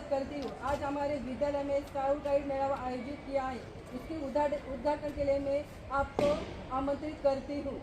स्वागत करती हूँ। आज हमारे विद्यालय में स्काउट गाइड मेला आयोजित किया है। इसके उद्घाटन के लिए मैं आपको आमंत्रित करती हूँ।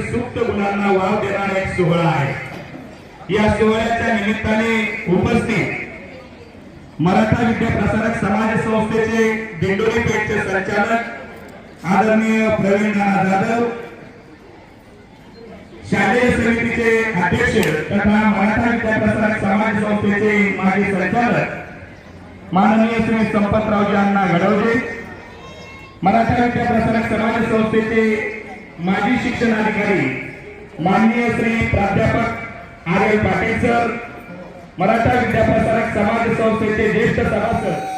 सुप्त गुणांना वाव देणारा एक सोहळा आहे। या सोहळ्याच्या निमित्ताने उपस्थित मराठा विद्या प्रसारक समाज संस्थेचे दिंडोरी पेठचे संचालक आदरणीय प्रवीण जाधव, शालेय समितीचे अध्यक्ष तथा मराठा विद्या प्रसारक समाज संस्थेचे माजी संचालक माननीय श्री संपतरावजी अण्णा गडवजे, मराठा विद्या प्रसारक समाज संस्थेचे माजी शिक्षण अधिकारी माननीय श्री प्राध्यापक आर पाटील सर, मराठा विद्या प्रसारक समाज संस्थेचे ज्येष्ठ सभासद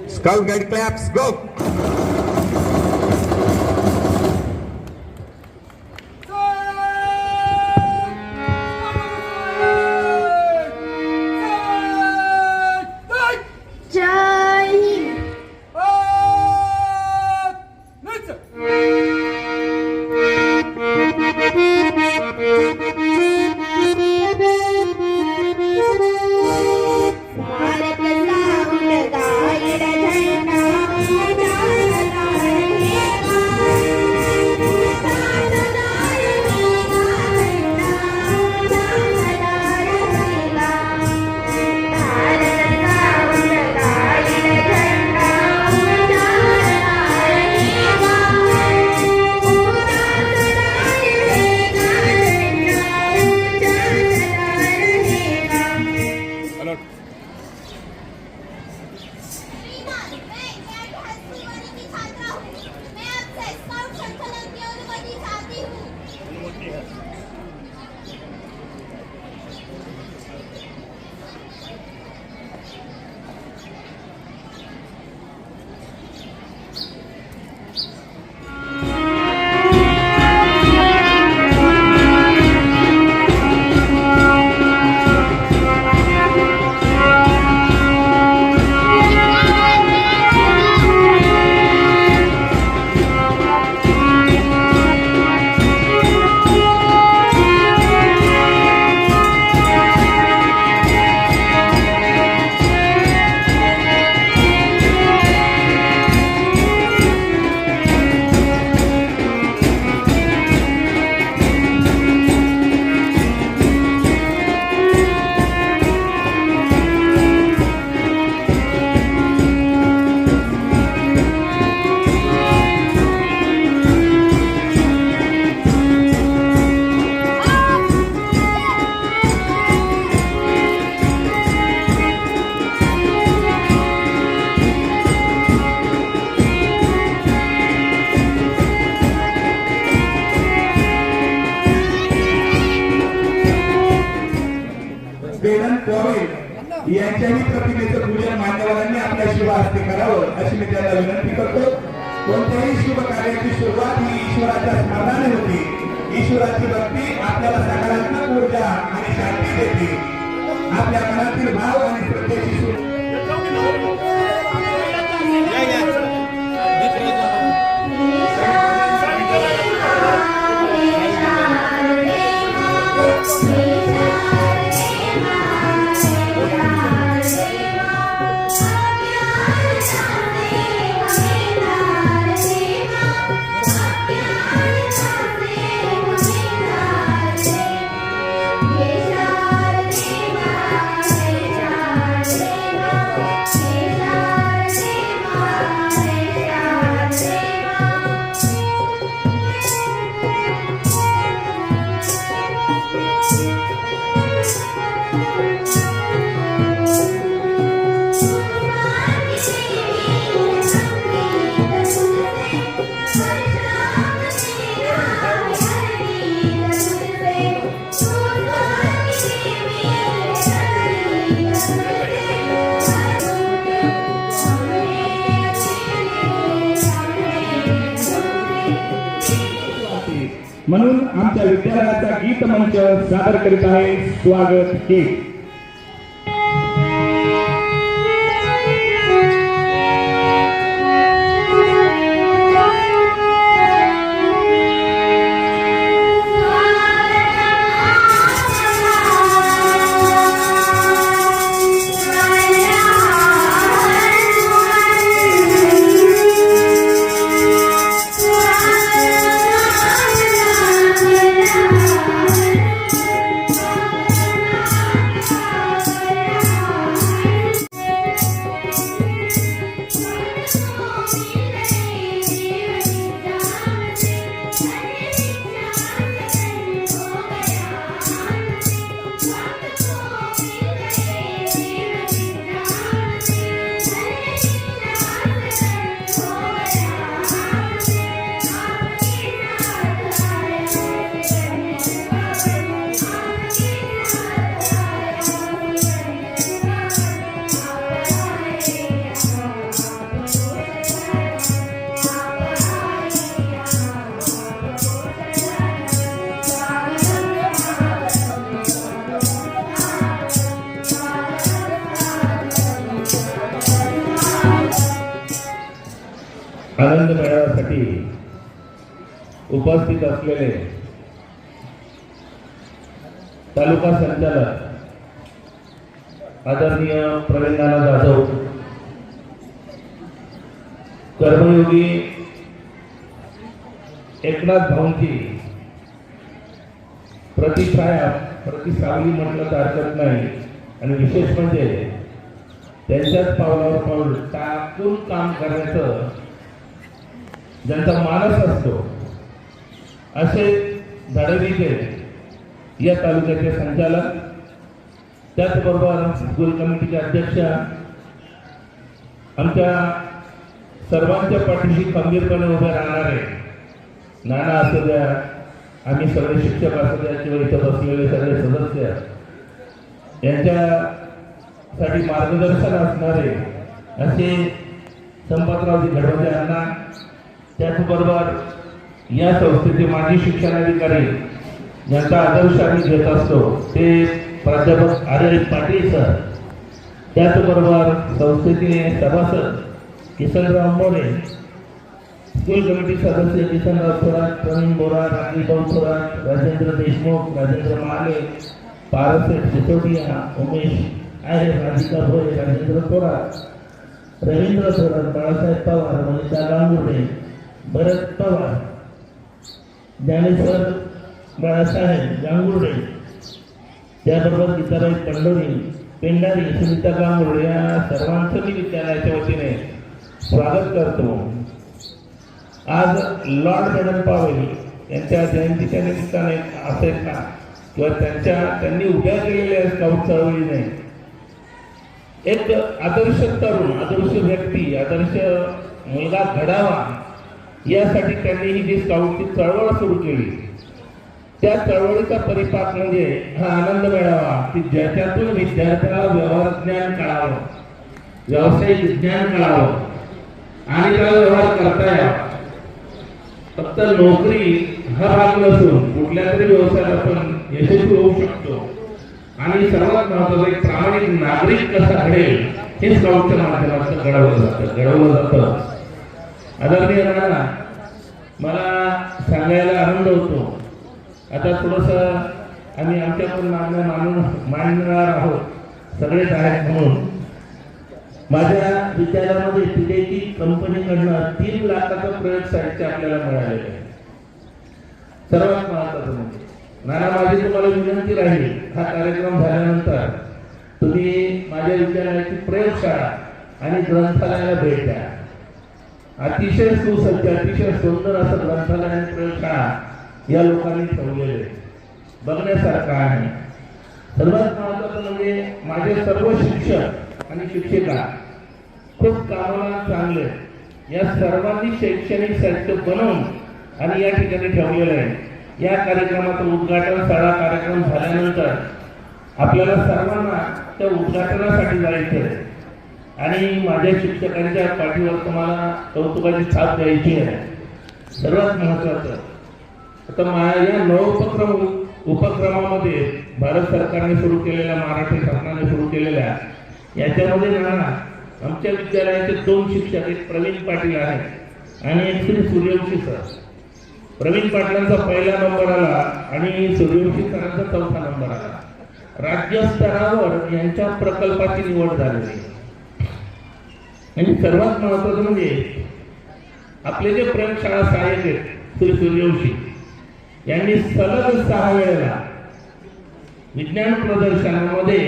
Scout Guide claps, go! Bharat sound guide झंडा वेलन पॉवेल यांच्याही प्रतिमेचं पूजन मान्यवरांनी आपल्या शुभ हस्ते करावं अशी मी त्यांना विनंती करतो. कोणत्याही शुभ कार्याची सुरुवात ही ईश्वराच्या स्मरणाने होती. ईश्वराची भक्ती आपल्याला सकारात्मक ऊर्जा आणि शांती देते. आपल्या मनातील भाव आणि श्रद्धेची सुरुवात म्हणून आमच्या विद्यालयाचा गीत मंच सादर करीत आहे स्वागत गीत. आनंद मेळाव्यासाठी उपस्थित असलेले तालुका संचालक आदरणीय प्रवीणनाना जाधव, कर्मयोगी एकनाथ भाऊंची प्रतिसावली म्हटलं तर हरकत नाही. आणि विशेष म्हणजे त्यांच्याच पावलावर पाऊल टाकून काम करण्याचं ज्यांचा मानस असतो असे धाडवीचे या तालुक्याचे संचालक, त्याचबरोबर स्कूल कमिटीचे अध्यक्ष, आमच्या सर्वांच्या पाठीशी खंबीरपणे उभे राहणारे नाना असू द्या, आम्ही सगळे शिक्षक असू द्या किंवा इथं बसलेले सगळे सदस्य, यांच्यासाठी मार्गदर्शन असणारे असे संपतरावजी घडवते यांना, त्याचबरोबर या संस्थेचे माजी शिक्षणाधिकारी ज्यांचा आदर्श आम्ही घेत असतो ते प्राध्यापक आर पाटील सर, त्याचबरोबर संस्थेचे सभासद किसनराव मोरे, स्कूल कमिटी सदस्य किसनराव थोरात, प्रवीण बोरा, राजीभाऊ थोरात, राजेंद्र देशमुख, राजेंद्र महाले, पारसेठ सिसोदिया, उमेश आहे, राधिका भोये, राजेंद्र थोरात, रवींद्र थोरात, बाळासाहेब पवार, वनिता गांगुर्डे, भरत पवार, ज्ञानेश्वर बाळासाहेब गांगुर्डे, त्याबरोबर गीताबाई पंढोरी, पेंडारी, सुनीता गांगुर्डे या सर्वांचं मी विद्यालयाच्या वतीने स्वागत करतो. आज लॉर्ड मेडल पॉवेल यांच्या जयंतीच्या निमित्ताने असेल का किंवा त्यांनी उभ्या केलेल्या स्काउट चळवळीने एक आदर्श तरुण, आदर्श व्यक्ती, आदर्श मुलगा घडावा यासाठी त्यांनी ही जी स्काउटची चळवळ सुरू केली, त्या चळवळीचा परिपाक म्हणजे हा आनंद मेळावा की ज्याच्यातून विद्यार्थ्याला व्यवहार ज्ञान कळावं, व्यावसायिक ज्ञान कळावं आणि त्याला व्यवहार करता यावा. फक्त नोकरी हा भाग नसून कुठल्या तरी व्यवसायात आपण यशस्वी होऊ शकतो आणि सर्वात महत्त्वाचं एक प्रामाणिक नागरिक कसा घडेल हे स्काउटच्या माध्यमातून घडवलं जातं. आदरणीय नाना, मला सांगायला आनंद होतो. आता थोडंसं आम्ही आमच्याकडून मानणार आहोत, सगळेच आहेत म्हणून. माझ्या विद्यालयामध्ये पिडेची कंपनीकडनं 3 लाखाचं प्रयोग साहित्य आपल्याला मिळालेलं आहे. सर्वात महत्त्वाचं म्हणजे नाना, माझी तुम्हाला विनंती राहील, हा कार्यक्रम झाल्यानंतर तुम्ही माझ्या विद्यालयाची प्रयोगशाळा आणि ग्रंथालयाला भेट द्या. अतिशय सुसज्ज, अतिशय सुंदर असं ग्रंथालय आणि प्रयोगशाळा या लोकांनी ठेवलेले आहे, बघण्यासारखं आहे. सर्वात महत्त्वाचं म्हणजे माझे सर्व शिक्षक आणि शिक्षिका खूप कामाला चांगले, या सर्वांनी शैक्षणिक साहित्य बनवून आणि या ठिकाणी ठेवलेलं आहे. या कार्यक्रमाचं उद्घाटन, शाळा कार्यक्रम झाल्यानंतर आपल्याला सर्वांना त्या उद्घाटनासाठी जायचं आहे आणि माझ्या शिक्षकांच्या पाठीवर तुम्हाला कौतुकाची छाप द्यायची आहे. सर्वात महत्त्वाचं आता या उपक्रमामध्ये भारत सरकारने सुरू केलेल्या, महाराष्ट्र शासनाने सुरू केलेल्या याच्यामध्ये नाना आमच्या विद्यालयाचे 2 शिक्षक, एक प्रवीण पाटील आहेत आणि एक श्री सूर्यवंशी सर. प्रवीण पाटलांचा 1ला नंबर आला आणि सूर्यवंशी सरांचा 4था नंबर आला. राज्यस्तरावर यांच्या प्रकल्पाची निवड झालेली. आणि सर्वात महत्त्वाचं म्हणजे आपले जे प्रयोगशाळा सहाय्यक आहेत श्री सूर्यवंशी यांनी सलग 6 वेळेला विज्ञान प्रदर्शनामध्ये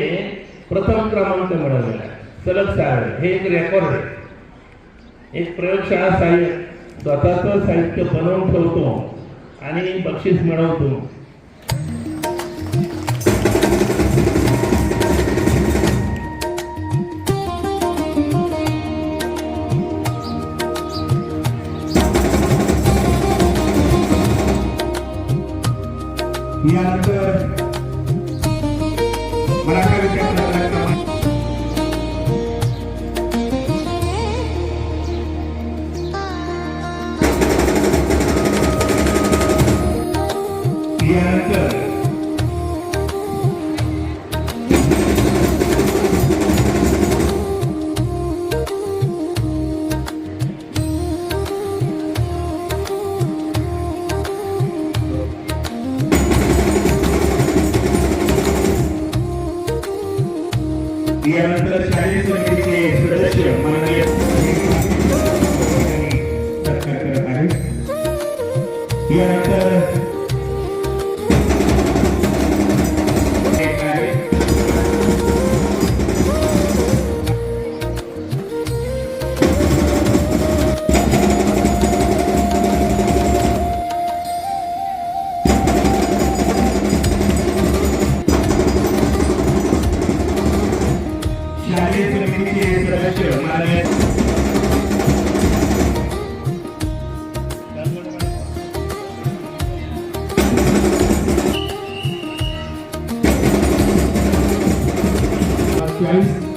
प्रथम क्रमांक मिळवलेला आहे. सलग 6 वेळा, हे एक रेकॉर्ड आहे. एक प्रयोगशाळा सहाय्यक स्वतःचं साहित्य बनवून ठेवतो आणि बक्षीस मिळवतो. यानंतर मराठा विद्यापीठाचा यानंतर शालेय समितीचे सदस्य माननीय सत्कार करत आहेत. यानंतर शालेय समितीचे सदस्य माननीय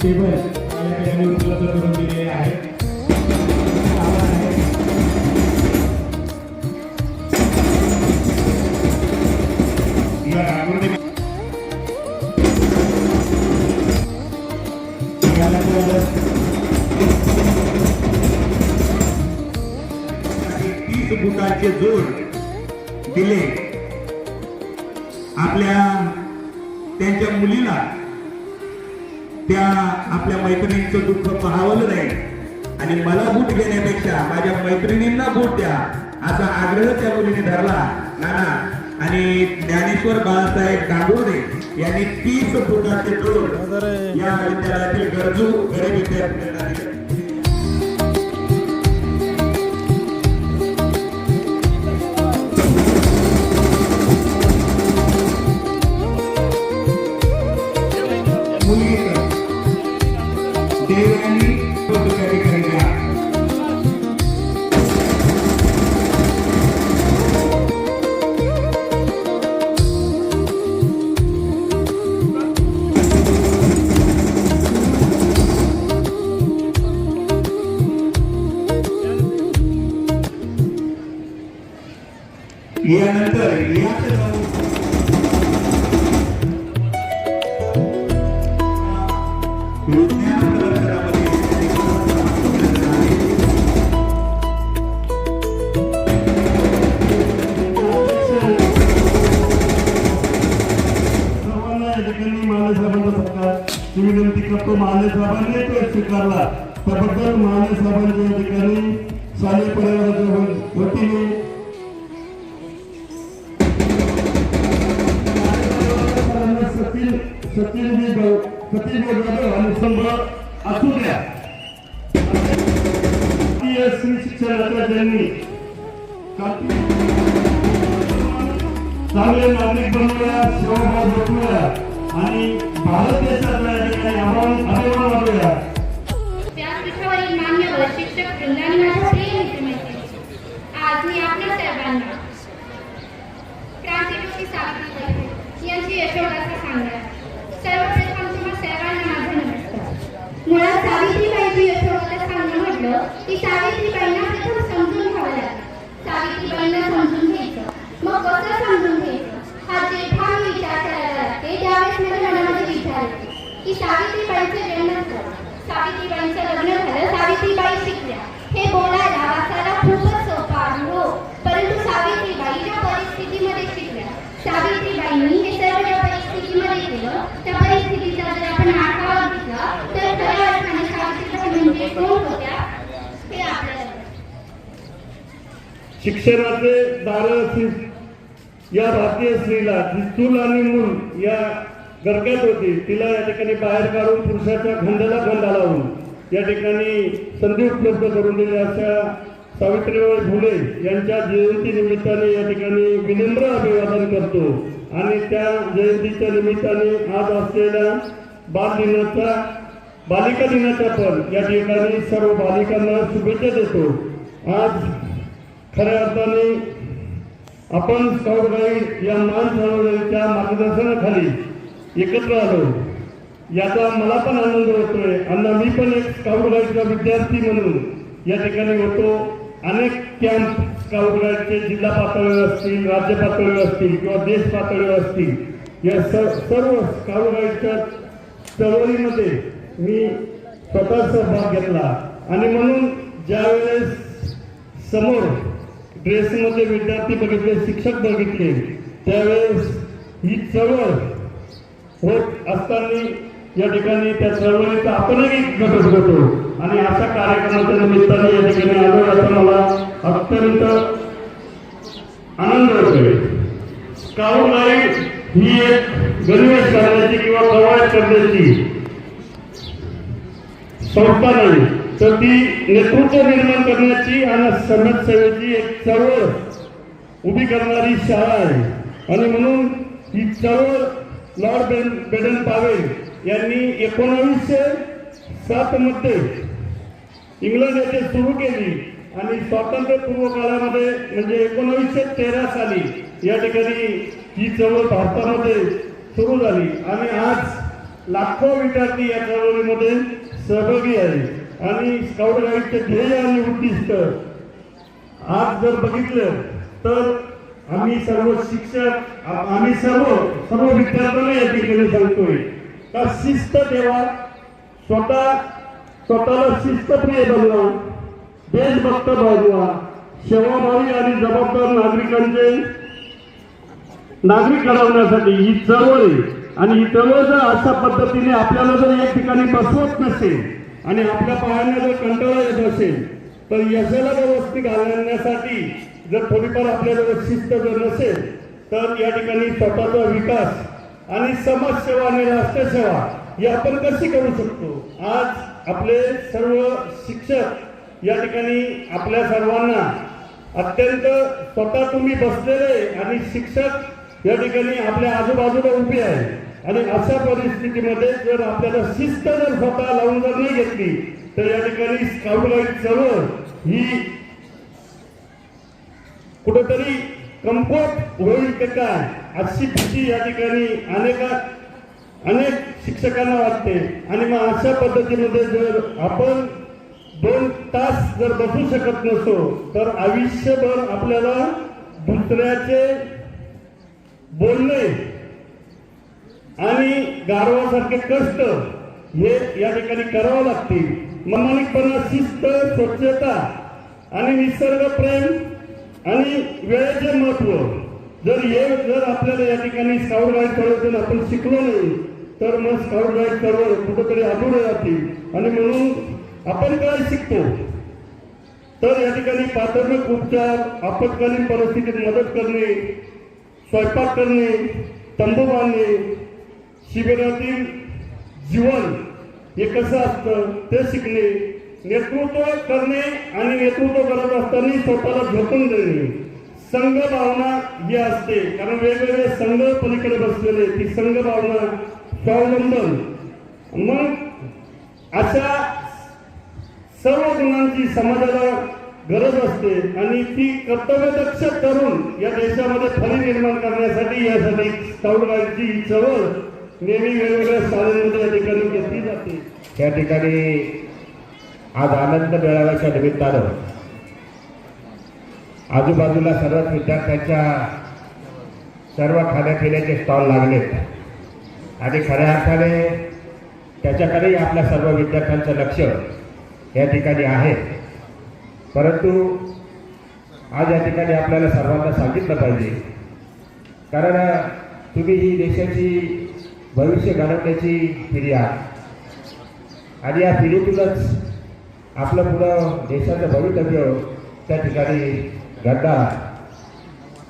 टेबल या ठिकाणी उपलब्ध करून दिलेले आहेत. फुटाचे जोड दिले त्यांच्या मुलीला. त्या आपल्या मैत्रिणींचं दुःख पाहावलं नाही आणि मला बूट घेण्यापेक्षा माझ्या मैत्रिणींना बूट द्या असा आग्रह त्या मुलीने धरला. नाना आणि ज्ञानेश्वर बाळासाहेब गांगुर्डे यांनी 30 फुटाचे जोड या विद्यालयातील गरजू गरीब विद्यार्थ्यांना दिले. विज्ञान परिसरामध्ये सर्वांना या ठिकाणी महाले साहेबांचा सत्कार मी विनंती करतो. महाले साहेबांनी तो स्वीकारला त्याबद्दल महाले साहेबांच्या या ठिकाणी शालेय परिवाराच्या वतीने सचिन जाधव आणि संभ असू द्या श्री शिक्षणाच्या ज्यांनी चांगले नागरिक बनवूया, सेवाभाव जपूया आणि भारत देशाचा या ठिकाणी अभिमान वाढवूया. व्यासपीठावरील मान्यवर शिक्षक वृंद आणि माझ्या प्रिय मित्रमैत्रिणी, आज मी आपल्या सर्वांना क्रांतिज्योती सावित्रीबाई यांची यशोगाथा सांगणार. सर्वप्रथम तुम्हा सर्वांना माझा नमस्कार. मुळात सावित्रीबाईंची यशोगाथा सांगणं म्हटलं की सावित्रीबाईंना प्रथम समजून घ्यावं लागेल. सावित्रीबाईंना समजून घ्यायचं, मग कसं समजून घ्यायचं हा जेव्हा मी विचार करायला लागते त्यावेळेस माझ्या मनामध्ये विचार येतो की सावित्रीबाईंचं जन्म झालं, सावित्रीबाईंचं लग्न झालं, सावित्रीबाई शिकल्या. हे बोलायला वाचायला खूपच सोपं आहे हो, परंतु सावित्रीबाई ज्या परिस्थितीमध्ये शिकल्या, सावित्रीबाईंनी हे सर्व ज्या परिस्थितीमध्ये केलं त्या परिस्थितीचा जर आपण आढावा घेतला तर खऱ्या अर्थाने सावित्रीबाई म्हणजे कोण होत्या हे आपल्याला शिक्षणाचे दार या भारतीय स्त्रीला जी चूल आणि मूल या गरक्यात होती तिला या ठिकाणी बाहेर काढून पुरुषाच्या खंडाला खंडा लावून या ठिकाणी संधी उपलब्ध करून दिली. अशा सावित्रीबाई फुले यांच्या जयंती निमित्ताने या ठिकाणी विनम्र अभिवादन करतो आणि त्या जयंतीच्या निमित्ताने आज असलेल्या बालिका दिनाचा पण या ठिकाणी सर्व बालिकांना शुभेच्छा देतो. आज खऱ्या अर्थाने आपण स्काउट गाईड या मान सरोवराच्या मार्गदर्शनाखाली एकत्र आलो याचा मला पण आनंद होतोय. आणि मी पण एक स्काउट गाईडचा विद्यार्थी म्हणून या ठिकाणी होतो. अनेक कॅम्प स्काउट गाईडचे जिल्हा पातळीवर असतील, राज्य पातळीवर असतील किंवा देश पातळीवर असतील, या सर्व स्काउट गाईडच्या चळवळीमध्ये मी स्वतः सहभाग घेतला. आणि म्हणून ज्यावेळेस समोर ड्रेसमध्ये विद्यार्थी बघितले, शिक्षक बघितले, त्यावेळेस ही चळवळ होत असताना या ठिकाणी त्या चळवळीचा आपणही घटक होतो आणि अशा कार्यक्रमाच्या निमित्ताने या ठिकाणी आलो याचा मला अत्यंत आनंद होतोय. स्काउट गाईड ही एक गणवेश करण्याची किंवा कवायत करण्याची संस्था नाही, तर ती नेतृत्व निर्माण करण्याची आणि समाजसेवेची एक चळवळ उभी करणारी शाळा आहे. आणि म्हणून ही चळवळ लॉर्ड बेडन पावेल यांनी 1907 मध्ये इंग्लंड येथे सुरू केली आणि स्वातंत्र्यपूर्व काळामध्ये म्हणजे 1913 साली या ठिकाणी ही चळवळ भारतामध्ये सुरू झाली आणि आज लाखो विद्यार्थी या चळवळीमध्ये सहभागी आहे. आणि स्काउट गाईडचे ध्येय आणि उद्दिष्ट आज जर बघितलं तर आम्ही सर्व शिक्षक, आम्ही सर्व विद्यार्थ्यांना या ठिकाणी सांगतोय का शिस्त ठेवा, स्वतःला शिस्तप्रिय बनवा, देशभक्त बनवा, सेवाभावी आणि जबाबदार नागरिक घडवण्यासाठी ही चळवळ आहे. आणि ही चळवळ जर अशा पद्धतीने आपल्याला जर एक ठिकाणी बसवत नसेल आणि आपल्या पायांना जर कंटाळा येत असेल तर यशाला व्यवस्थित घालण्यासाठी जर थोडीफार आपल्याजवळ शिस्त जर नसेल तर या ठिकाणी स्वतःचा विकास आणि समाजसेवा आणि राष्ट्रसेवा ही आपण कशी करू शकतो. आज आपले सर्व शिक्षक या ठिकाणी आपल्या सर्वांना अत्यंत स्वतः तुम्ही बसलेले आणि शिक्षक या ठिकाणी आपल्या आजूबाजूला उभे आहे. आणि अशा परिस्थितीमध्ये जर आपल्याला शिस्त जर स्वतः लावून जर नाही घेतली तर या ठिकाणी स्काउट गाईड चळवळ ही कुठेतरी कमकुवत होईल का काय अशी भीती या ठिकाणी अनेक शिक्षकांना वाटते. आणि मग अशा पद्धतीमध्ये जर आपण 2 तास जर बसू शकत नसो तर आयुष्यभर आपल्याला दुसऱ्याचे बोलणे आणि गारवासारखे कष्ट हे या ठिकाणी करावं लागतील. प्रामाणिकपणा, शिस्त, स्वच्छता आणि निसर्ग प्रेम आणि वेळेचे महत्व जर आपल्याला या ठिकाणी स्काउट गाईड चळवळीतून आपण शिकलो नाही तर मग स्काउट गाईड चळवळ कुठेतरी अधुरे राहतील. आणि म्हणून आपण काय शिकतो तर या ठिकाणी प्राथमिक उपचार, आपत्कालीन परिस्थितीत मदत करणे, स्वयंपाक करणे, तंबू बांधणे, शिबिरातील जीवन हे कसं असतं ते शिकणे, नेतृत्व करणे आणि नेतृत्व करत असताना स्वतःला झोकून देणे, संघ भावना ही असते. कारण वेगवेगळे संघ पलीकडे बसलेले, ती संघ भावना, स्वावलंबन, मग अशा सर्व गुणांची समाजाला गरज असते. आणि ती कर्तव्यदक्ष तरुण या देशामध्ये फळी निर्माण करण्यासाठी यासाठी स्काउट गाईडची चळवळ नेहमी वेगवेगळ्या शाळांमध्ये या ठिकाणी घेतली जाते. त्या ठिकाणी आज आनंद मेळाव्याच्या निमित्तानं आजूबाजूला सर्वच विद्यार्थ्यांच्या सर्व खाण्यापिण्याचे स्टॉल लागलेत आणि खऱ्या अर्थाने त्याच्याकडेही आपल्या सर्व विद्यार्थ्यांचं लक्ष या ठिकाणी आहे. परंतु आज या ठिकाणी आपल्याला सर्वांना सांगितलं पाहिजे, कारण तुम्ही ही देशाची भविष्य घडवण्याची पिढी आहात आणि या पिढीतूनच आपलं पुढं देशाचं भवितव्य त्या ठिकाणी घडणार.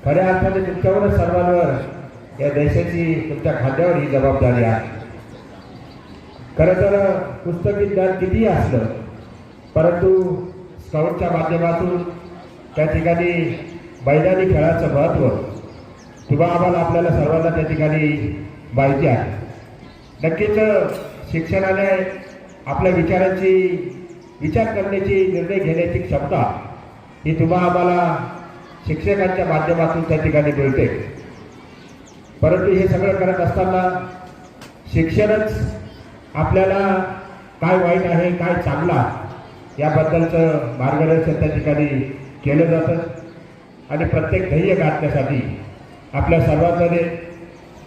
खऱ्या अर्थाने तुमच्यावरच सर्वांवर या देशाची तुमच्या खांद्यावर ही जबाबदारी आहे. खरं तर पुस्तकी ज्ञान कितीही असलं परंतु स्काउटच्या माध्यमातून त्या ठिकाणी मैदानी खेळाचं महत्त्व तुम्हा आम्हाला आपल्याला सर्वांना त्या ठिकाणी माहिती आहे. नक्कीच शिक्षणाने आपल्या विचार करण्याची, निर्णय घेण्याची क्षमता ही तुम्हा आम्हाला शिक्षकांच्या माध्यमातून त्या ठिकाणी मिळते. परंतु हे सगळं करत असताना शिक्षणच आपल्याला काय वाईट आहे, काय चांगला याबद्दलचं मार्गदर्शन त्या ठिकाणी केलं जातं. आणि प्रत्येक ध्येय गाठण्यासाठी आपल्या सर्वांमध्ये,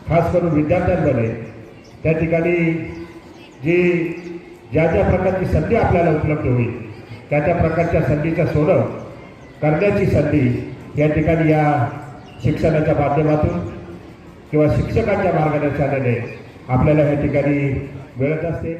खास करून विद्यार्थ्यांमध्ये त्या ठिकाणी ज्या प्रकारची संधी आपल्याला उपलब्ध होईल त्या प्रकारच्या संधीचं सोनं करण्याची संधी या ठिकाणी या शिक्षणाच्या माध्यमातून किंवा शिक्षकांच्या मार्गदर्शनाने आपल्याला या ठिकाणी मिळत असते.